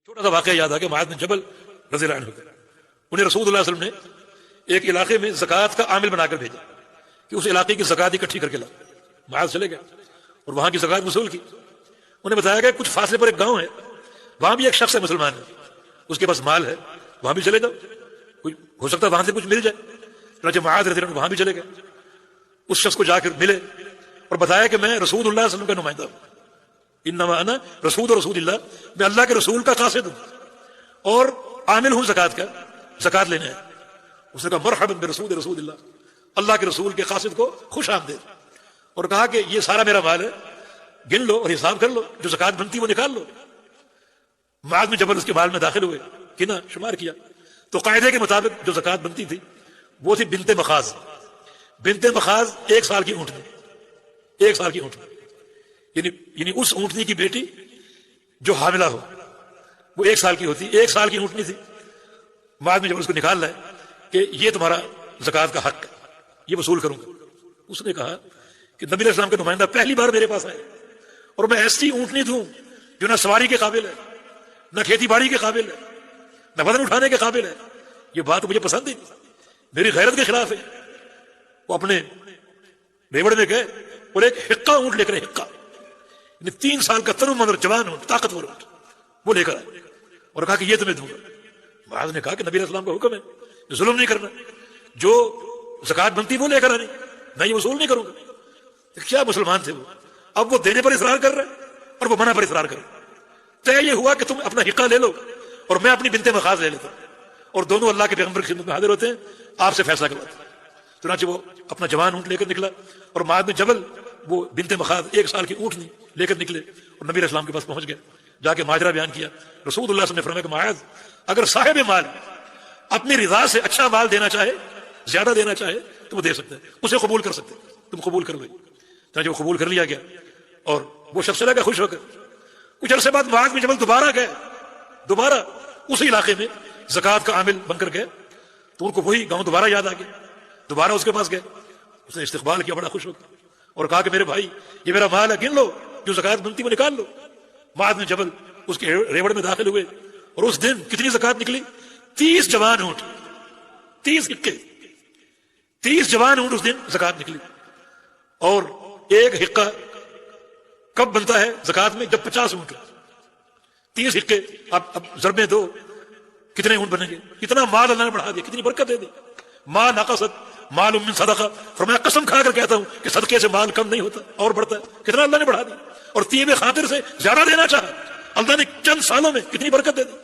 چھوٹا سا واقعہ یاد آ گیا معاذ بن جبل رضی اللہ عنہ کا. انہیں رسول اللہ علیہ وسلم نے ایک علاقے میں زکوٰۃ کا عامل بنا کر بھیجا کہ اس علاقے کی زکوٰۃ اکٹھی کر کے لا. معاذ چلے گئے اور وہاں کی زکوٰۃ وصول کی. انہیں بتایا گیا کچھ فاصلے پر ایک گاؤں ہے, وہاں بھی ایک شخص ہے مسلمان ہے, اس کے پاس مال ہے, وہاں بھی چلے جاؤ, کوئی ہو سکتا ہے وہاں سے کچھ مل جائے. چنانچہ معاذ رضی اللہ عنہ وہاں بھی چلے گئے. اس شخص کو جا کر ملے اور بتایا کہ میں رسول اللہ صلی اللہ علیہ وسلم کا نمائندہ ہوں, انما انا رسول اللہ, میں اللہ کے رسول کا قاصد ہوں اور عامل ہوں زکوٰۃ کا, زکوٰۃ لینے ہے. اس نے کہا مرحبا برسول اللہ, اللہ کے رسول کے قاصد کو خوش آمدید. اور کہا کہ یہ سارا میرا مال ہے, گن لو اور حساب کر لو, جو زکوٰۃ بنتی وہ نکال لو. معاذ بن جبل اس کے مال میں داخل ہوئے, گنا شمار کیا تو قاعدے کے مطابق جو زکوٰۃ بنتی تھی وہ تھی بنت مخاض. بنت مخاض 1 سال کی اونٹنی, 1 سال کی اونٹنی, یعنی اس اونٹنی کی بیٹی جو حاملہ ہو وہ 1 سال کی ہوتی. 1 سال کی اونٹنی تھی. معاذ بن جبل اس کو نکال لائے کہ یہ تمہارا زکوٰۃ کا حق ہے, یہ وصول کروں گا. اس نے کہا کہ نبی علیہ السلام کا نمائندہ پہلی بار میرے پاس آئے اور میں ایسی اونٹنی دوں جو نہ سواری کے قابل ہے, نہ کھیتی باڑی کے قابل ہے, نہ وزن اٹھانے کے قابل ہے. یہ بات مجھے پسند ہی نہیں, میری غیرت کے خلاف ہے. وہ اپنے ریوڑ میں گئے اور ایک حقہ اونٹ لے کر, حقہ یعنی 3 سال کا تنو مندر جوان اونٹ, طاقتور اونٹ, وہ لے کر آئے اور کہا کہ یہ تمہیں دوں گا. معاذ نے کہا کہ نبی علیہ السلام کا حکم ہے ظلم نہیں کرنا, جو زکوٰۃ بنتی وہ لے کر آنی, میں یہ وصول نہیں کروں گا. کیا مسلمان تھے وہ, اب وہ دینے پر اصرار کر رہے اور وہ منع پر اصرار کر رہے. طے یہ ہوا کہ تم اپنا حقہ لے لو اور میں اپنی بنت مخاض لے لیتا ہوں, اور دونوں اللہ کے پیغمبر کی خدمت میں حاضر ہوتے ہیں, آپ سے فیصلہ کرواتے ہیں. چنانچہ وہ اپنا جوان اونٹ لے کر نکلا اور معاذ بن جبل وہ بنت مخاض 1 سال کی اونٹنی لے کر نکلے اور نبی علیہ السلام کے پاس پہنچ گئے. جا کے ماجرا بیان کیا. رسول اللہ صلی اللہ علیہ وسلم نے فرمایا کہ معاذ, اگر صاحب مال اپنی رضا سے اچھا مال دینا چاہے, زیادہ دینا چاہے تو وہ دے سکتے ہیں, اسے قبول کر سکتے ہیں, تم قبول کر لو. چنانچہ وہ قبول کر لیا گیا اور وہ شخص چلا گیا خوش ہو کر. کچھ عرصے بعد معاذ بن جبل دوبارہ گئے, دوبارہ اسی علاقے میں زکوٰۃ کا عامل بن کر گئے. تو ان کو وہی گاؤں دوبارہ یاد آ گیا, دوبارہ اس کے پاس گئے. اس نے استقبال کیا بڑا خوش ہو کر اور کہا کہ میرے بھائی یہ میرا مال ہے, گن لو, جو زکوٰۃ بنتی وہ نکال لو. معاذ بن جبل اس کے ریوڑ میں داخل ہوئے اور اس دن کتنی زکوٰۃ نکلی؟ 30 جوان اونٹ, 30 حقے, 30 جوان اونٹ اس دن زکوٰۃ نکلی. اور ایک حقہ کب بنتا ہے زکوٰۃ میں؟ جب 50 اونٹ, 30 حقے. اب ضربیں دو, کتنے اونٹ بنیں گے؟ کتنا مال اللہ نے بڑھا دیا, کتنی برکت دے دی. ما نقصت مال من صدقہ, فرمایا قسم کھا کر کہتا ہوں کہ صدقے سے مال کم نہیں ہوتا اور بڑھتا ہے. کتنا اللہ نے بڑھا دیا. اور طیب خاطر سے زیادہ دینا چاہا, اللہ نے چند سالوں میں کتنی برکت دے دی.